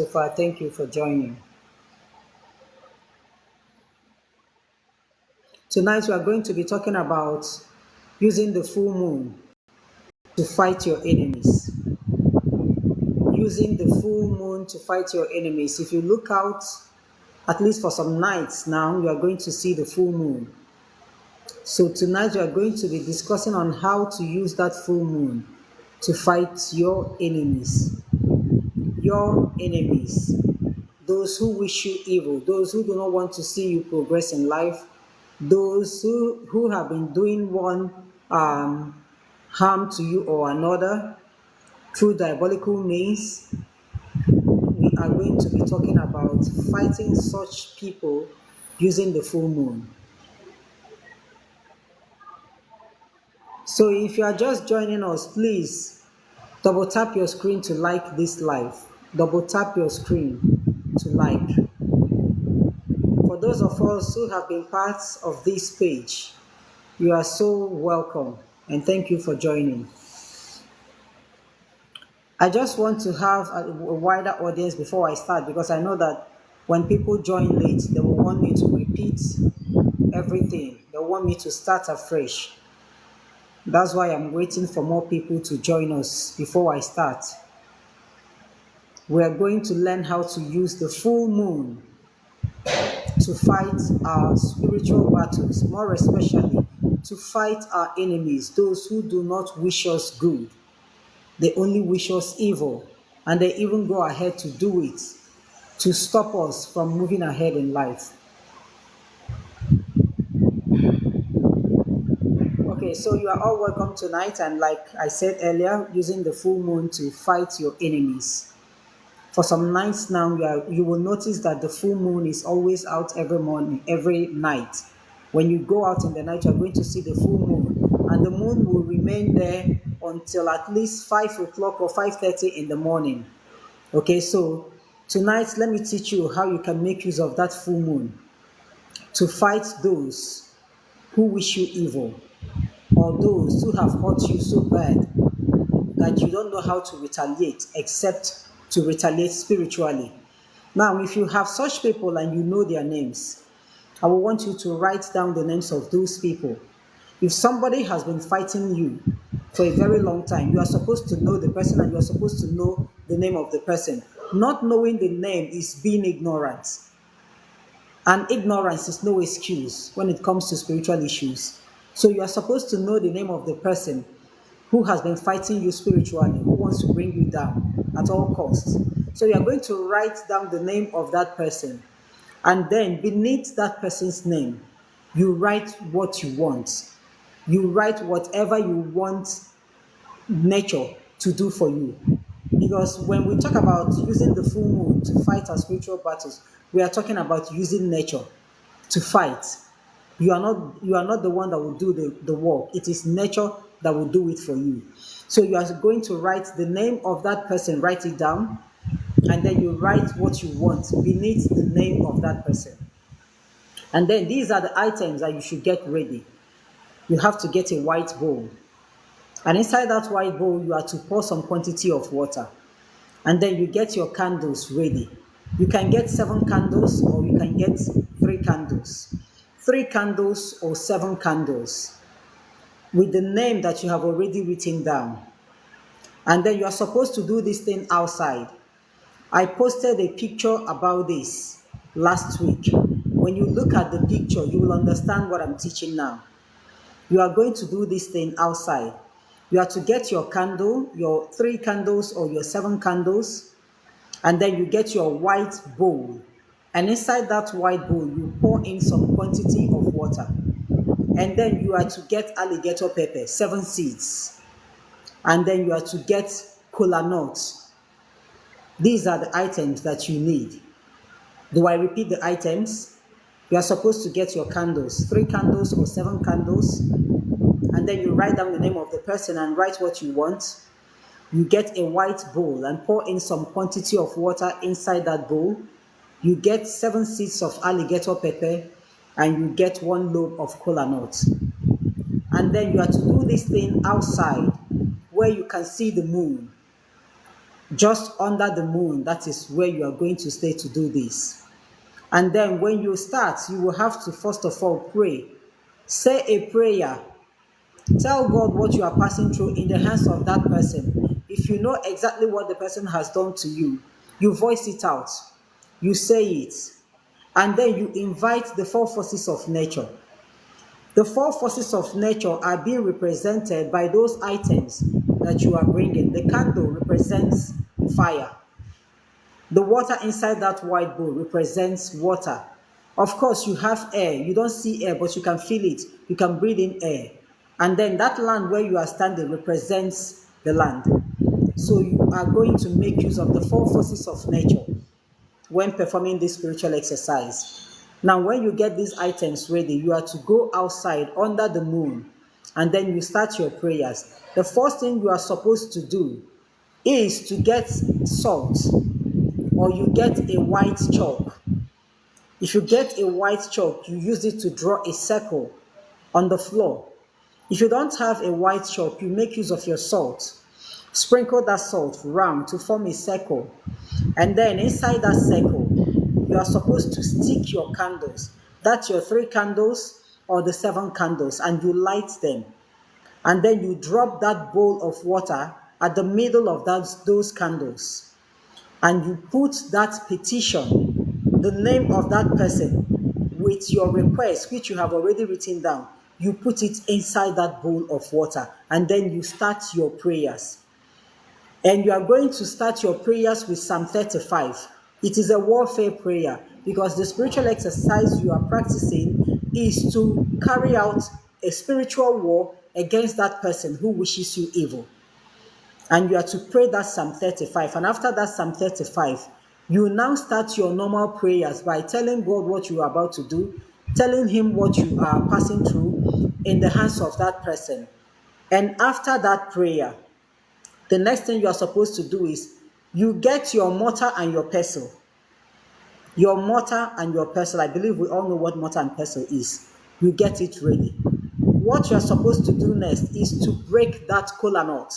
So far, thank you for joining. Tonight, we are going to be talking about using the full moon to fight your enemies. Using the full moon to fight your enemies. If you look out, at least for some nights now, you are going to see the full moon. So tonight, we are going to be discussing on how to use that full moon to fight your enemies. Your enemies. Those who wish you evil, those who do not want to see you progress in life, those who have been doing one harm to you or another through diabolical means. We are going to be talking about fighting such people using the full moon. So if you are just joining us, please double tap your screen to like this live. Double tap your screen to like. For those of us who have been parts of this page, you are so welcome and thank you for joining. I just want to have a wider audience before I start because I know that when people join late, they will want me to repeat everything. They want me to start afresh. That's why I'm waiting for more people to join us before I start. We are going to learn how to use the full moon to fight our spiritual battles, more especially to fight our enemies, those who do not wish us good. They only wish us evil, and they even go ahead to do it to stop us from moving ahead in life. Okay, so you are all welcome tonight, and like I said earlier, using the full moon to fight your enemies. For some nights now, you will notice that the full moon is always out every morning, every night. When you go out in the night, you're going to see the full moon, and the moon will remain there until at least 5 o'clock or 5:30 in the morning. Okay, so tonight, let me teach you how you can make use of that full moon to fight those who wish you evil or those who have hurt you so bad that you don't know how to retaliate except to retaliate spiritually. Now, if you have such people and you know their names, I will want you to write down the names of those people. If somebody has been fighting you for a very long time, you are supposed to know the person and you are supposed to know the name of the person. Not knowing the name is being ignorant. And ignorance is no excuse when it comes to spiritual issues. So you are supposed to know the name of the person who has been fighting you spiritually, who wants to bring you down at all costs. So you are going to write down the name of that person. And then beneath that person's name, you write what you want. You write whatever you want nature to do for you. Because when we talk about using the full moon to fight our spiritual battles, we are talking about using nature to fight. You are not the one that will do the work. It is nature that will do it for you. So you are going to write the name of that person, write it down, and then you write what you want beneath the name of that person. And then these are the items that you should get ready. You have to get a white bowl. And inside that white bowl, you are to pour some quantity of water. And then you get your candles ready. You can get 7 candles or you can get 3 candles. 3 candles or 7 candles with the name that you have already written down. And then you are supposed to do this thing outside. I posted a picture about this last week. When you look at the picture, you will understand what I'm teaching now. You are going to do this thing outside. You are to get your candle, your 3 candles or your 7 candles, and then you get your white bowl. And inside that white bowl, you pour in some quantity of water. And then you are to get alligator pepper, 7 seeds. And then you are to get kola nuts. These are the items that you need. Do I repeat the items? You are supposed to get your candles, 3 candles or 7 candles. And then you write down the name of the person and write what you want. You get a white bowl and pour in some quantity of water inside that bowl. You get 7 seeds of alligator pepper and you get 1 lobe of kola nut. And then you are to do this thing outside where you can see the moon. just under the moon. That is where you are going to stay to do this. And then when you start, you will have to first of all pray. Say a prayer. Tell God what you are passing through in the hands of that person. If you know exactly what the person has done to you voice it out. You say it. And then you invite the four forces of nature. The four forces of nature are being represented by those items that you are bringing. The candle represents fire. The water inside that white bowl represents water. Of course, you have air. You don't see air, but you can feel it. You can breathe in air. And then that land where you are standing represents the land. So you are going to make use of the four forces of nature when performing this spiritual exercise. Now, when you get these items ready, you are to go outside under the moon and then you start your prayers. The first thing you are supposed to do is to get salt, or you get a white chalk. If you get a white chalk, you use it to draw a circle on the floor. If you don't have a white chalk, you make use of your salt. Sprinkle that salt round to form a circle. And then inside that circle, you are supposed to stick your candles. That's your 3 candles or the 7 candles, and you light them. And then you drop that bowl of water at the middle of those candles. And you put that petition, the name of that person, with your request, which you have already written down. You put it inside that bowl of water, and then you start your prayers. And you are going to start your prayers with Psalm 35. It is a warfare prayer because the spiritual exercise you are practicing is to carry out a spiritual war against that person who wishes you evil. And you are to pray that Psalm 35. And after that Psalm 35, you now start your normal prayers by telling God what you are about to do, telling him what you are passing through in the hands of that person. And after that prayer, the next thing you are supposed to do is you get your mortar and your pestle. Your mortar and your pestle. I believe we all know what mortar and pestle is. You get it ready. What you are supposed to do next is to break that kola nut.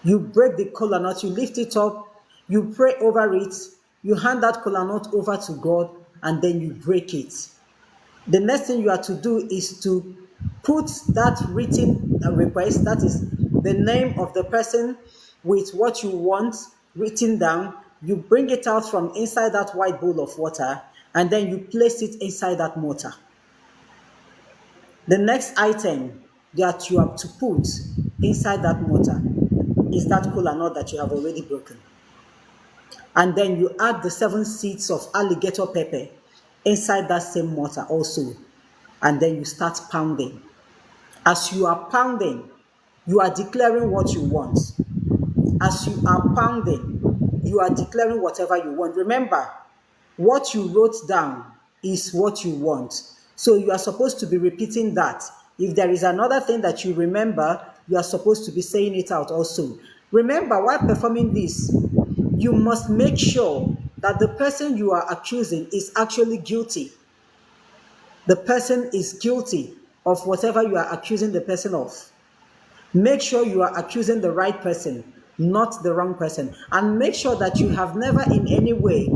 You break the kola nut, you lift it up, you pray over it, you hand that kola nut over to God, and then you break it. The next thing you are to do is to put that written request, that is the name of the person with what you want written down. You bring it out from inside that white bowl of water, and then you place it inside that mortar. The next item that you have to put inside that mortar is that kola nut that you have already broken. And then you add the 7 seeds of alligator pepper inside that same mortar also. And then you start pounding. As you are pounding, you are declaring what you want. As you are pounding, you are declaring whatever you want. Remember, what you wrote down is what you want. So you are supposed to be repeating that. If there is another thing that you remember, you are supposed to be saying it out also. Remember, while performing this, you must make sure that the person you are accusing is actually guilty. The person is guilty of whatever you are accusing the person of. Make sure you are accusing the right person, not the wrong person. And make sure that you have never in any way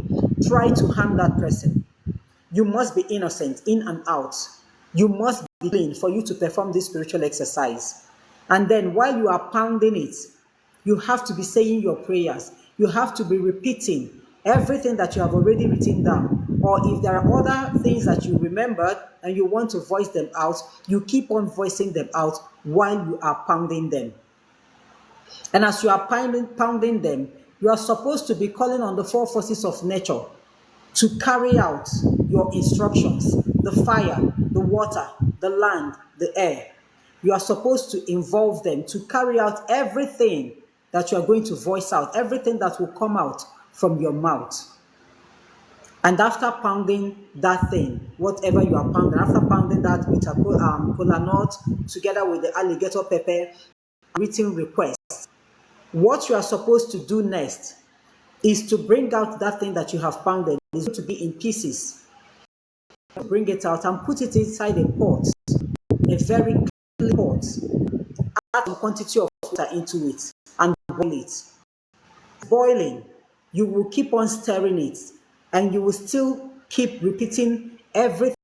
tried to harm that person. You must be innocent in and out. You must be clean for you to perform this spiritual exercise. And then while you are pounding it, you have to be saying your prayers. You have to be repeating everything that you have already written down. Or if there are other things that you remembered and you want to voice them out, you keep on voicing them out while you are pounding them. And as you are pounding them, you are supposed to be calling on the 4 forces of nature to carry out your instructions: the fire, the water, the land, the air. You are supposed to involve them to carry out everything that you are going to voice out, everything that will come out from your mouth. And after pounding that thing, whatever you are pounding, after pounding that with a kola nut together with the alligator pepper, written request, what you are supposed to do next is to bring out that thing that you have pounded. It's going to be in pieces. Bring it out and put it inside a pot, a very clean pot. Add a quantity of water into it and boil it. boiling, you will keep on stirring it, and you will still keep repeating everything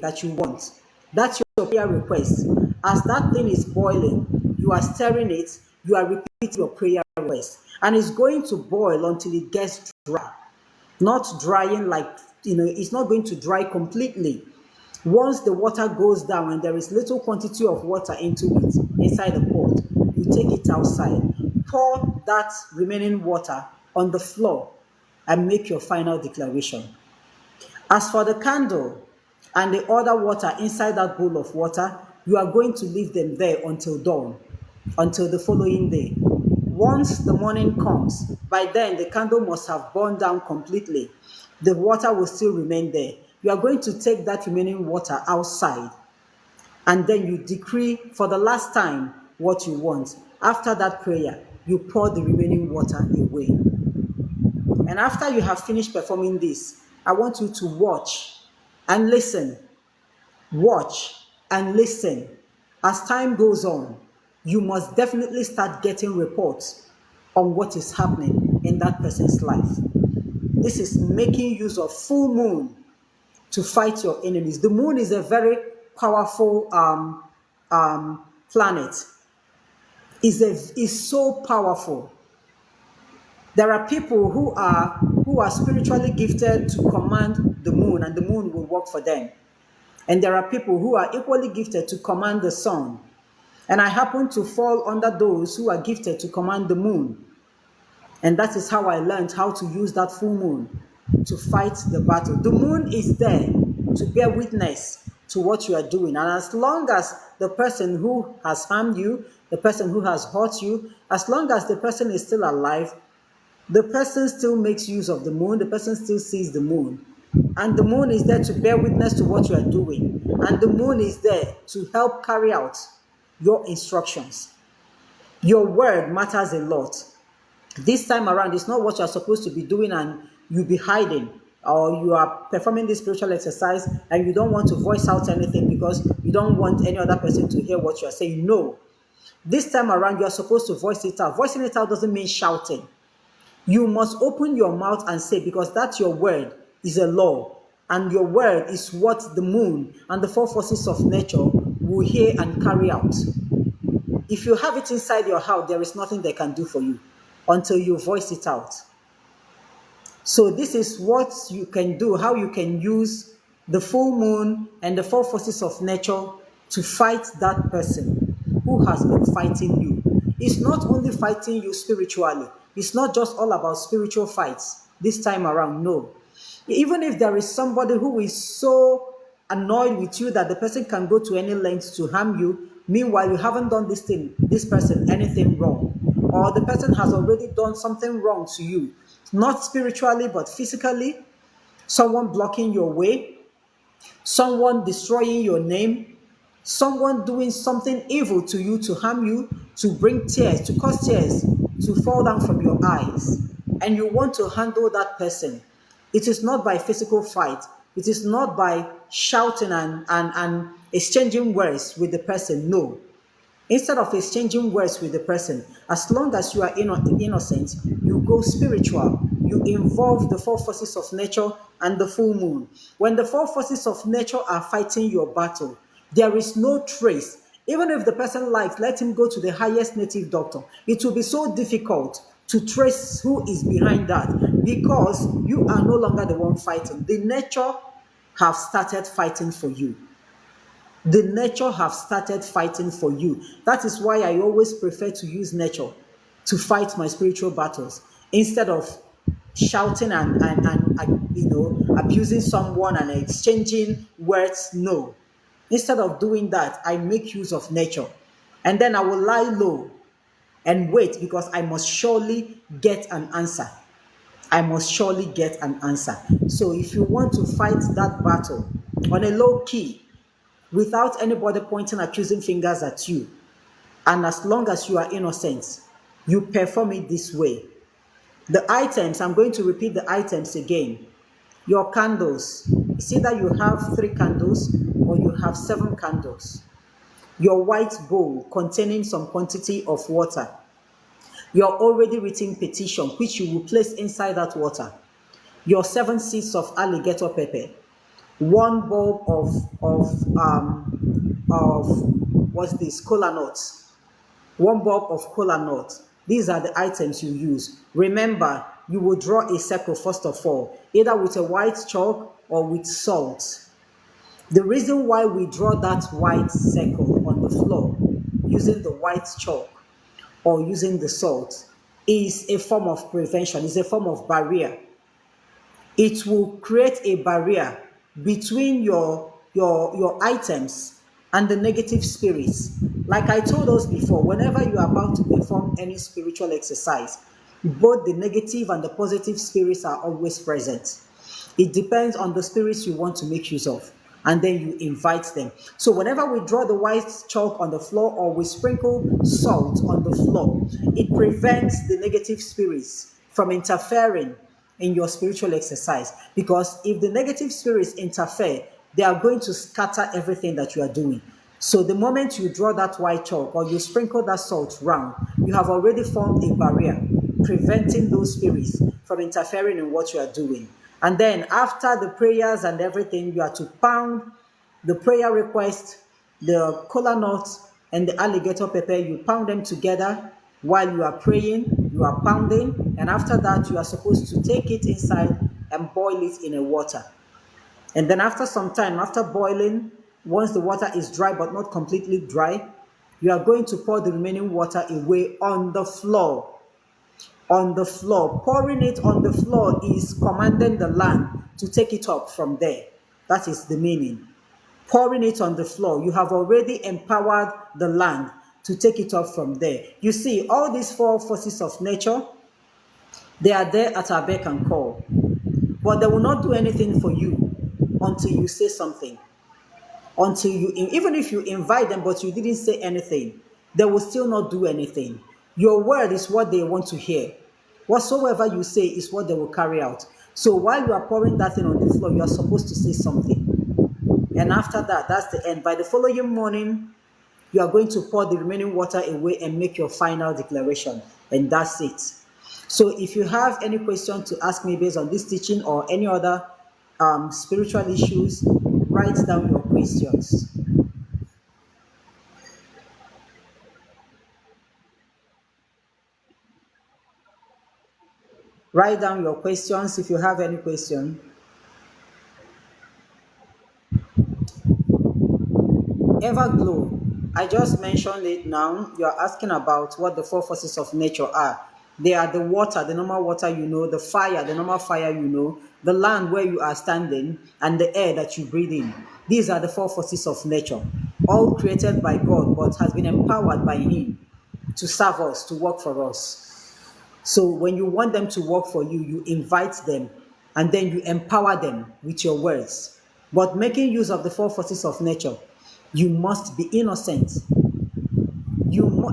that you want. That's your prayer request. As that thing is boiling, you are stirring it, you are repeating your prayer request. And it's going to boil until it gets dry. Not drying like, it's not going to dry completely. Once the water goes down and there is little quantity of water into it, inside the pot, you take it outside, pour that remaining water on the floor, and make your final declaration. As for the candle and the other water inside that bowl of water, you are going to leave them there until dawn, until the following day. Once the morning comes, by then the candle must have burned down completely. The water will still remain there. You are going to take that remaining water outside, and then you decree for the last time what you want. After that prayer, you pour the remaining water away. And after you have finished performing this, I want you to watch and listen. Watch and listen. As time goes on, you must definitely start getting reports on what is happening in that person's life. This is making use of full moon to fight your enemies. The moon is a very powerful planet. Is so powerful. There are people who are spiritually gifted to command the moon, and the moon will work for them. And there are people who are equally gifted to command the sun. And I happen to fall under those who are gifted to command the moon. And that is how I learned how to use that full moon to fight the battle. The moon is there to bear witness to what you are doing. And as long as the person who has harmed you, the person who has hurt you, as long as the person is still alive, the person still makes use of the moon, the person still sees the moon. And the moon is there to bear witness to what you are doing. And the moon is there to help carry out your instructions. Your word matters a lot. This time around, it's not what you're supposed to be doing and you be hiding, or you are performing this spiritual exercise and you don't want to voice out anything because you don't want any other person to hear what you're saying. No. This time around, you're supposed to voice it out. Voicing it out doesn't mean shouting. You must open your mouth and say, because that's your word is a law, and your word is what the moon and the four forces of nature will hear and carry out. If you have it inside your house, there is nothing they can do for you until you voice it out. So this is what you can do, how you can use the full moon and the four forces of nature to fight that person who has been fighting you. It's not only fighting you spiritually. It's not just all about spiritual fights this time around, no. Even if there is somebody who is so annoyed with you that the person can go to any lengths to harm you, meanwhile you haven't done this person anything wrong, or the person has already done something wrong to you, not spiritually but physically, someone blocking your way, someone destroying your name, someone doing something evil to you to harm you, to bring tears, to cause tears to fall down from your eyes, and you want to handle that person. It is not by physical fight. It is not by shouting and exchanging words with the person. No. Instead of exchanging words with the person, as long as you are innocent, you go spiritual. You involve the four forces of nature and the full moon. When the four forces of nature are fighting your battle, there is no trace. Even if the person likes, let him go to the highest native doctor. It will be so difficult to trace who is behind that, because you are no longer the one fighting. The nature have started fighting for you. The nature have started fighting for you. That is why I always prefer to use nature to fight my spiritual battles instead of shouting and abusing someone and exchanging words. No. Instead of doing that, I make use of nature. And then I will lie low and wait, because I must surely get an answer. I must surely get an answer. So if you want to fight that battle on a low key, without anybody pointing accusing fingers at you, and as long as you are innocent, you perform it this way. The items, I'm going to repeat the items again. Your candles, it's either you have 3 candles or you have 7 candles. Your white bowl containing some quantity of water. your already written petition, which you will place inside that water, your 7 seeds of alligator pepper, one bulb of what's this, kola nuts, one bulb of kola nut. These are the items you use. Remember, you will draw a circle first of all, either with a white chalk or with salt. The reason why we draw that white circle on the floor using the white chalk or using the salt is a form of prevention, is a form of barrier. It will create a barrier between your items and the negative spirits. Like I told us before, whenever you are about to perform any spiritual exercise, both the negative and the positive spirits are always present. It depends on the spirits you want to make use of, and then you invite them. So whenever we draw the white chalk on the floor or we sprinkle salt on the floor, it prevents the negative spirits from interfering in your spiritual exercise. Because if the negative spirits interfere, they are going to scatter everything that you are doing. So the moment you draw that white chalk or you sprinkle that salt round, you have already formed a barrier preventing those spirits from interfering in what you are doing. And then after the prayers and everything, you are to pound the prayer request, the kola nut, and the alligator pepper. You pound them together while you are praying, you are pounding, and after that, you are supposed to take it inside and boil it in a water. And then after some time, after boiling, once the water is dry but not completely dry, you are going to pour the remaining water away on the floor. On the floor. Pouring it on the floor is commanding the land to take it up from there. That is the meaning. Pouring it on the floor, you have already empowered the land to take it up from there. You see, all these four forces of nature, they are there at our beck and call. But they will not do anything for you until you say something. Until you, even if you invite them but you didn't say anything, they will still not do anything. Your word is what they want to hear. Whatsoever you say is what they will carry out. So while you are pouring that thing on the floor, you are supposed to say something. And after that, that's the end. By the following morning, you are going to pour the remaining water away and make your final declaration. And that's it. So if you have any question to ask me based on this teaching or any other spiritual issues, write down your questions. Write down your questions if you have any question. Everglow, I just mentioned it now. You are asking about what the four forces of nature are. They are the water, the normal water you know, the fire, the normal fire you know, the land where you are standing, and the air that you breathe in. These are the four forces of nature, all created by God, but has been empowered by Him to serve us, to work for us. So when you want them to work for you, you invite them, and then you empower them with your words. But making use of the four forces of nature, you must be innocent.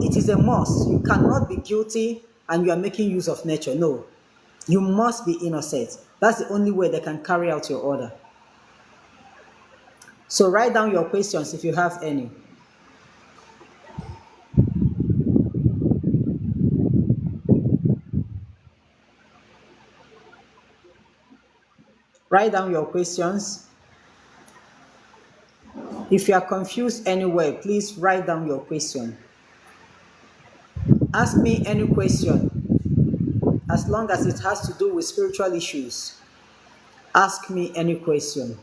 It is a must. You cannot be guilty and you are making use of nature. No. You must be innocent. That's the only way they can carry out your order. So write down your questions if you have any. Write down your questions. If you are confused anywhere, please write down your question. Ask me any question, as long as it has to do with spiritual issues. Ask me any question.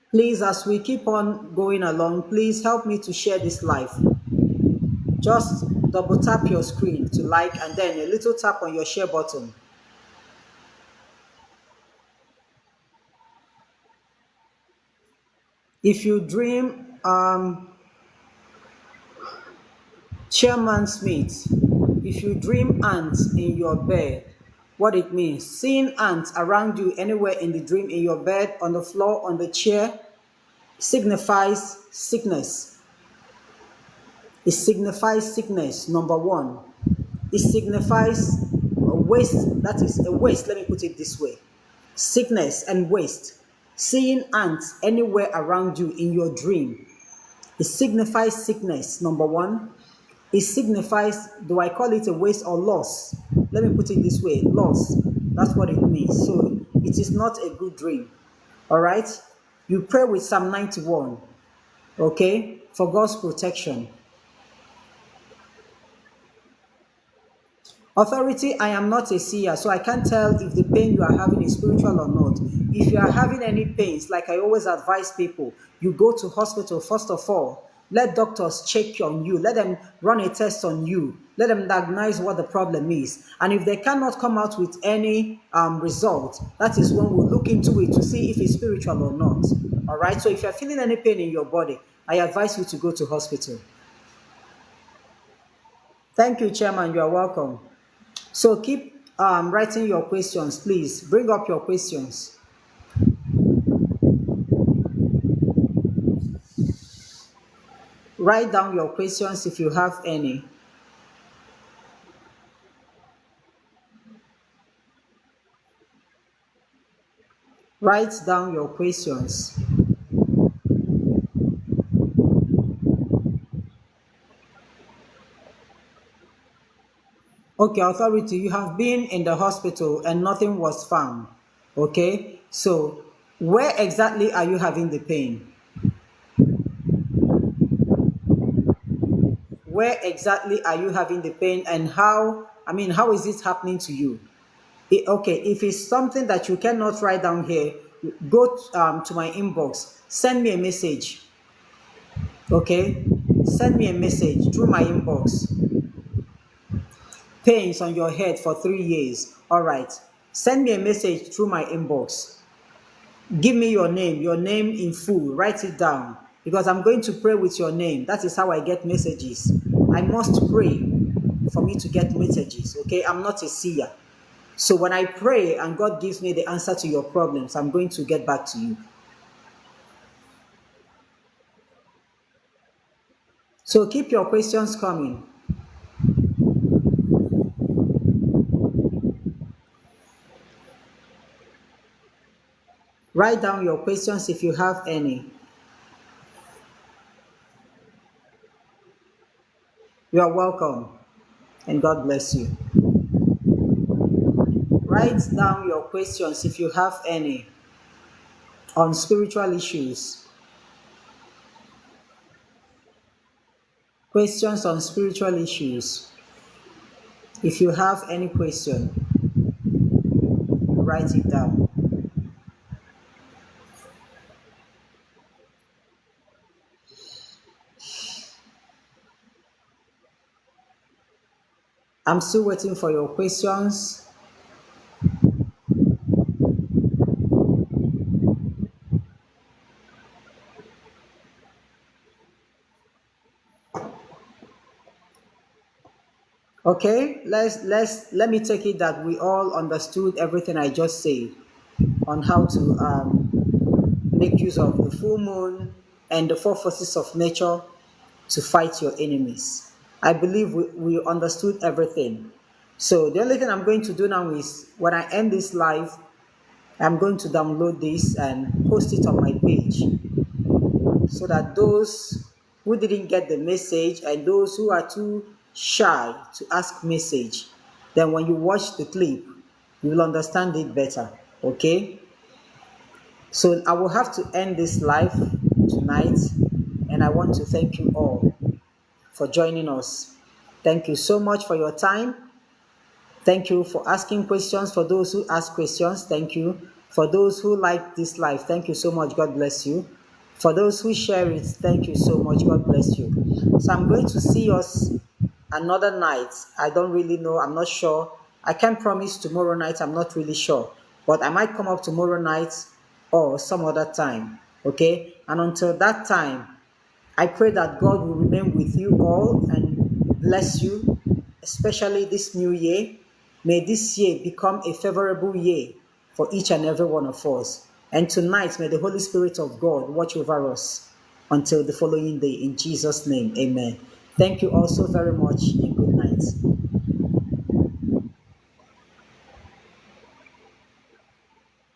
Please, as we keep on going along, please help me to share this live. Just double tap your screen to like and then a little tap on your share button. If you dream, Chairman Smith, if you dream ants in your bed, what it means, seeing ants around you anywhere in the dream, in your bed, on the floor, on the chair, signifies sickness. It signifies sickness, number one. It signifies a waste, that is a waste, let me put it this way. Sickness and waste. Seeing ants anywhere around you in your dream It signifies sickness, number one. It signifies, do I call it a waste or loss? Let me put it this way, loss. That's what it means. So it is not a good dream. All right? You pray with Psalm 91, okay, for God's protection. Authority, I am not a seer, so I can't tell if the pain you are having is spiritual or not. If you are having any pains, like I always advise people, you go to hospital first of all. Let doctors check on you. Let them run a test on you. Let them diagnose what the problem is. And if they cannot come out with any result, that is when we'll look into it to see if it's spiritual or not. All right? So if you're feeling any pain in your body, I advise you to go to hospital. Thank you, Chairman. You are welcome. So keep writing your questions, please. Bring up your questions. Write down your questions if you have any. Write down your questions. Okay, authority, you have been in the hospital and nothing was found. Okay, so where exactly are you having the pain? Where exactly are you having the pain, and how is it happening to you? Okay, if it's something that you cannot write down here, go to my inbox. Send me a message. Okay, send me a message through my inbox. Pains on your head for 3 years. All right, send me a message through my inbox. Give me your name in full. Write it down, because I'm going to pray with your name. That is how I get messages. I must pray for me to get messages. Okay, I'm not a seer. So when I pray and God gives me the answer to your problems, I'm going to get back to you. So keep your questions coming. Write down your questions if you have any. You are welcome, and God bless you. Write down your questions if you have any on spiritual issues. Questions on spiritual issues. If you have any question, write it down. I'm still waiting for your questions. Okay, let me take it that we all understood everything I just said on how to make use of the full moon and the four forces of nature to fight your enemies. I believe we understood everything. So the only thing I'm going to do now is, when I end this live, I'm going to download this and post it on my page, so that those who didn't get the message and those who are too shy to ask message, then when you watch the clip, you will understand it better. Okay? So I will have to end this live tonight, and I want to thank you all for joining us. Thank you so much for your time. Thank you for asking questions. For those who ask questions, thank you. For those who like this live, thank you so much. God bless you. For those who share it, thank you so much. God bless you. So I'm going to see us another night. I don't really know. I'm not sure. I can't promise tomorrow night. I'm not really sure. But I might come up tomorrow night or some other time. Okay? And until that time, I pray that God will remain with you all and bless you, especially this new year. May this year become a favorable year for each and every one of us. And tonight, may the Holy Spirit of God watch over us until the following day. In Jesus' name, amen. Thank you all so very much, and good night.